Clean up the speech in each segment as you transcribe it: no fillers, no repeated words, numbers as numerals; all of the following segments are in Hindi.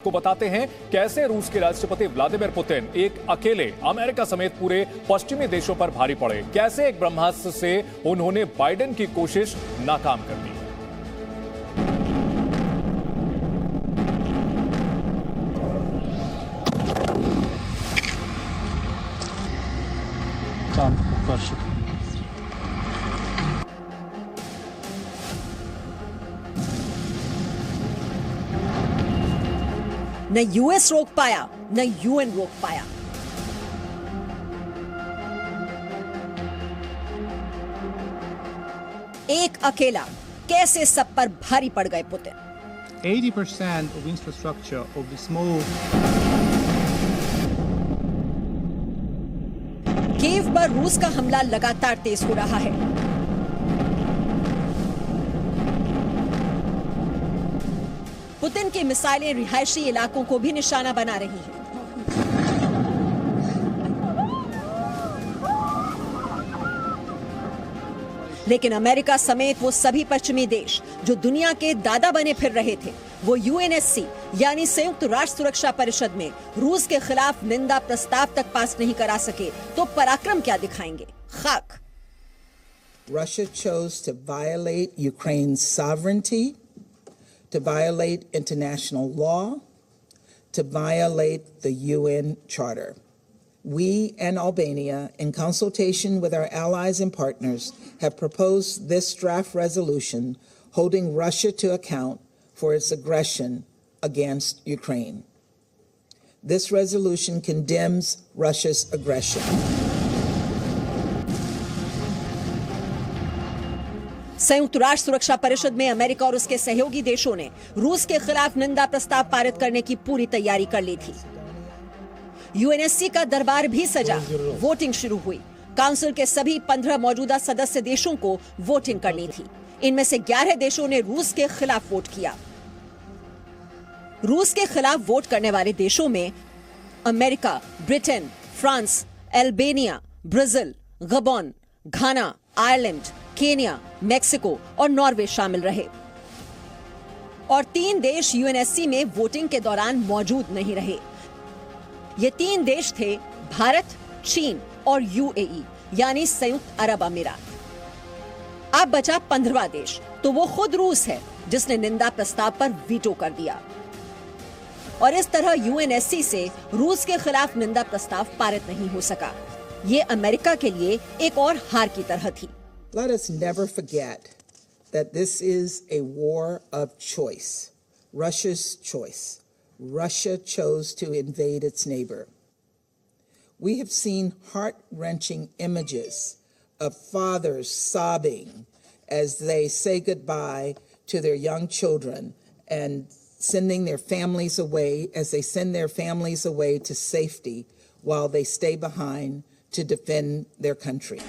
को बताते हैं कैसे रूस के राष्ट्रपति व्लादिमीर पुतिन एक अकेले अमेरिका समेत पूरे पश्चिमी देशों पर भारी पड़े, कैसे एक ब्रह्मास्त्र से उन्होंने बाइडेन की कोशिश नाकाम कर दी। न यूएस रोक पाया, न यूएन रोक पाया। एक अकेला कैसे सब पर भारी पड़ गए Putin. 80% of infrastructure of the small Kyiv पर रूस का हमला लगातार तेज हो रहा है। पुतिन की मिसाइलें रिहायशी इलाकों को भी निशाना बना रही हैं। लेकिन अमेरिका समेत वो सभी पश्चिमी देश जो दुनिया के दादा बने फिर रहे थे, वो यूएनएससी यानी संयुक्त राष्ट्र सुरक्षा परिषद में रूस के खिलाफ निंदा प्रस्ताव तक पास नहीं करा सके, तो पराक्रम क्या दिखाएंगे। खाक। Russia chose to violate Ukraine's sovereignty, to violate international law, to violate the UN Charter. We and Albania, in consultation with our allies and partners, have proposed this draft resolution holding Russia to account for its aggression against Ukraine. This resolution condemns Russia's aggression. संयुक्त राष्ट्र सुरक्षा परिषद में अमेरिका और उसके सहयोगी देशों ने रूस के खिलाफ निंदा प्रस्ताव पारित करने की पूरी तैयारी कर ली थी। यूएनएससी का दरबार भी सजा, वोटिंग शुरू हुई। काउंसिल के सभी 15 मौजूदा सदस्य देशों को वोटिंग करनी थी। इनमें से 11 देशों ने रूस के खिलाफ वोट किया। रूस के खिलाफ वोट करने वाले देशों में America, Britain, France, Albania, Brazil, Gabon, Ghana, Ireland, Kenya, Mexico और नॉर्वे शामिल रहे। और 3 देश यूएनएससी में वोटिंग के दौरान मौजूद नहीं रहे। ये 3 देश थे भारत, चीन और यूएई यानी संयुक्त अरब अमीरात। अब बचा 15वां देश, तो वो खुद रूस है जिसने निंदा प्रस्ताव पर वीटो कर दिया। और इस तरह यूएनएससी से रूस के खिलाफ निंदा प्रस्ताव पारित नहीं हो सका। ये अमेरिका के लिए एक और हार की तरह थी। Let us never forget that this is a war of choice, Russia's choice. Russia chose to invade its neighbor. We have seen heart-wrenching images of fathers sobbing as they say goodbye to their young children and sending their families away, as they send their families away to safety while they stay behind to defend their country.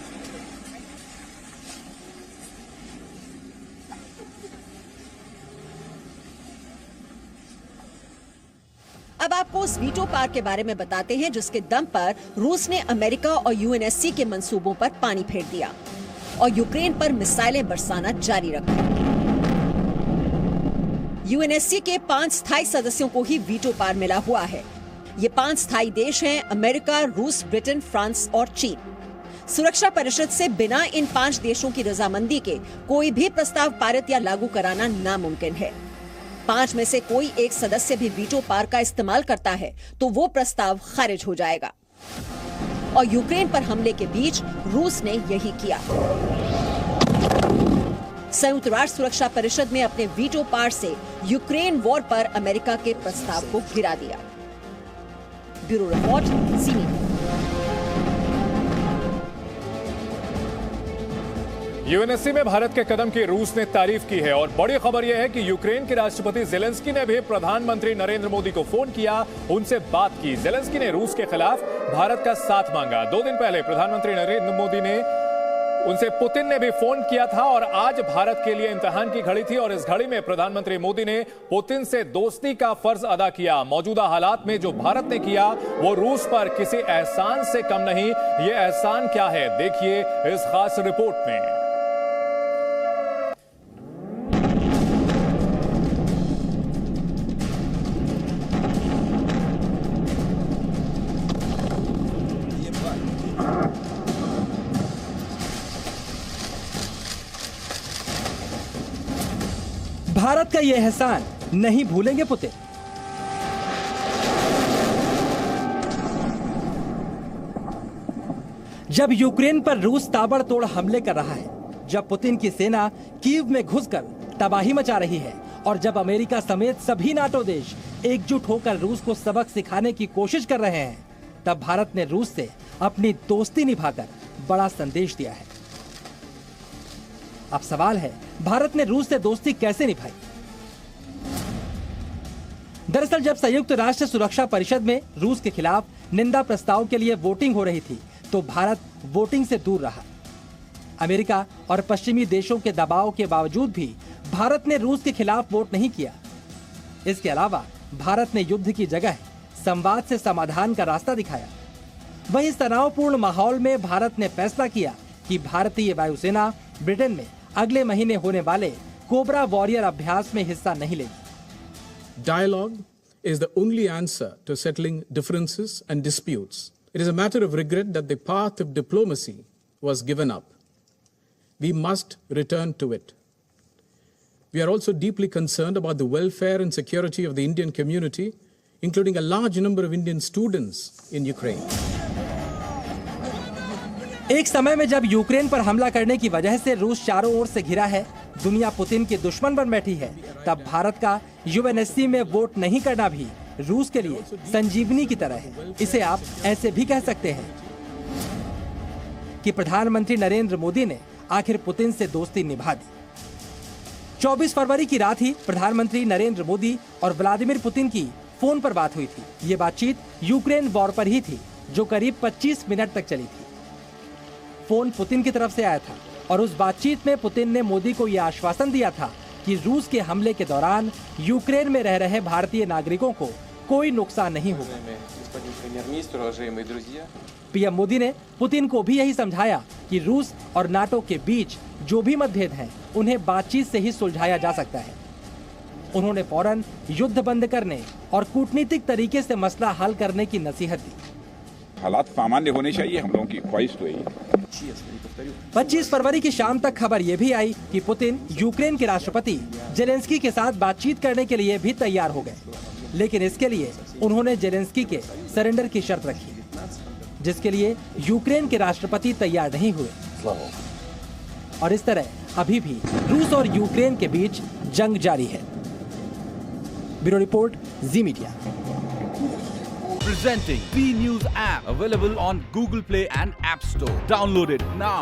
अब आपको उस वीटो पार के बारे में बताते हैं जिसके दम पर रूस ने अमेरिका और यूएनएससी के मंसूबों पर पानी फेर दिया और यूक्रेन पर मिसाइलें बरसाना जारी रखा। यूएनएससी के 5 स्थायी सदस्यों को ही वीटो पार मिला हुआ है। ये 5 स्थायी देश हैं अमेरिका, रूस, ब्रिटेन, फ्रांस और चीन। सुरक्षा परिषद से बिना इन 5 देशों की रजामंदी के कोई भी प्रस्ताव पारित या लागू कराना नामुमकिन है। 5 में से कोई एक सदस्य भी वीटो पार का इस्तेमाल करता है तो वो प्रस्ताव खारिज हो जाएगा। और यूक्रेन पर हमले के बीच रूस ने यही किया। संयुक्त राष्ट्र सुरक्षा परिषद में अपने वीटो पार से यूक्रेन वॉर पर अमेरिका के प्रस्ताव को गिरा दिया। ब्यूरो रिपोर्ट, ज़ी मीडिया। यूएनएससी में भारत के कदम की रूस ने तारीफ की है और बड़ी खबर यह है कि यूक्रेन के राष्ट्रपति जेलेंस्की ने भी प्रधानमंत्री नरेंद्र मोदी को फोन किया, उनसे बात की। जेलेंस्की ने रूस के खिलाफ भारत का साथ मांगा। 2 दिन पहले प्रधानमंत्री नरेंद्र मोदी ने उनसे पुतिन ने भी फोन किया था और आज भारत के लिए इम्तिहान की घड़ी थी और इस घड़ी में प्रधानमंत्री मोदी ने पुतिन से दोस्ती का फर्ज अदा किया। मौजूदा हालात में जो भारत ने किया वो रूस पर किसी एहसान से कम नहीं। ये एहसान क्या है, देखिए इस खास रिपोर्ट में। भारत का यह एहसान नहीं भूलेंगे पुतिन। जब यूक्रेन पर रूस ताबड़तोड़ हमले कर रहा है, जब पुतिन की सेना कीव में घुसकर तबाही मचा रही है और जब अमेरिका समेत सभी नाटो देश एकजुट होकर रूस को सबक सिखाने की कोशिश कर रहे हैं, तब भारत ने रूस से अपनी दोस्ती निभाकर बड़ा संदेश दिया है। अब सवाल है, भारत ने रूस से दोस्ती कैसे निभाई? दरअसल जब संयुक्त राष्ट्र सुरक्षा परिषद में रूस के खिलाफ निंदा प्रस्ताव के लिए वोटिंग हो रही थी, तो भारत वोटिंग से दूर रहा। अमेरिका और पश्चिमी देशों के दबाव के बावजूद भी भारत ने रूस के खिलाफ वोट नहीं किया। इसके अलावा भारत ने युद्ध की जगह संवाद से समाधान का रास्ता दिखाया। वहीं तनावपूर्ण माहौल में भारत ने फैसला किया कि भारतीय वायुसेना ब्रिटेन में अगले महीने होने वाले कोबरा वॉरियर अभ्यास में हिस्सा नहीं लेगी। Dialogue is the only answer to settling differences and disputes. It is a matter of regret that the path of diplomacy was given up. We must return to it. We are also deeply concerned about the welfare and security of the Indian community, including a large number of Indian students in Ukraine. एक समय में जब यूक्रेन पर हमला करने की वजह से रूस चारों ओर से घिरा है, दुनिया पुतिन के दुश्मन बन बैठी है, तब भारत का यूएनएससी में वोट नहीं करना भी रूस के लिए संजीवनी की तरह है। इसे आप ऐसे भी कह सकते हैं कि प्रधानमंत्री नरेंद्र मोदी ने आखिर पुतिन से दोस्ती निभा दी। 24 फरवरी की रात ही प्रधानमंत्री नरेंद्र मोदी और व्लादिमीर पुतिन की फोन पर बात हुई थी। ये बातचीत यूक्रेन वॉर पर ही थी, जो करीब 25 मिनट तक चली थी। फोन पुतिन की तरफ से आया था और उस बातचीत में पुतिन ने मोदी को यह आश्वासन दिया था कि रूस के हमले के दौरान यूक्रेन में रह रहे भारतीय नागरिकों को कोई नुकसान नहीं होगा। पीएम मोदी ने पुतिन को भी यही समझाया कि रूस और नाटो के बीच जो भी मतभेद हैं, उन्हें बातचीत से ही सुलझाया जा सकता है। उन्होंने फौरन युद्ध बंद करने और कूटनीतिक तरीके से मसला हल करने की नसीहत दी। हालात सामान्य होने चाहिए, हम लोगों की ख्वाहिश तो यही। 25 फरवरी की शाम तक खबर यह भी आई कि पुतिन यूक्रेन के राष्ट्रपति जेलेंस्की के साथ बातचीत करने के लिए भी तैयार हो गए, लेकिन इसके लिए उन्होंने जेलेंस्की के सरेंडर की शर्त रखी, जिसके लिए यूक्रेन के राष्ट्रपति तैयार नहीं हुए। और इस तरह अभी भी रूस और यूक्रेन के बीच जंग जारी है। Bureau report, ji media. Presenting B News app, available on Google Play and App Store. Download it now.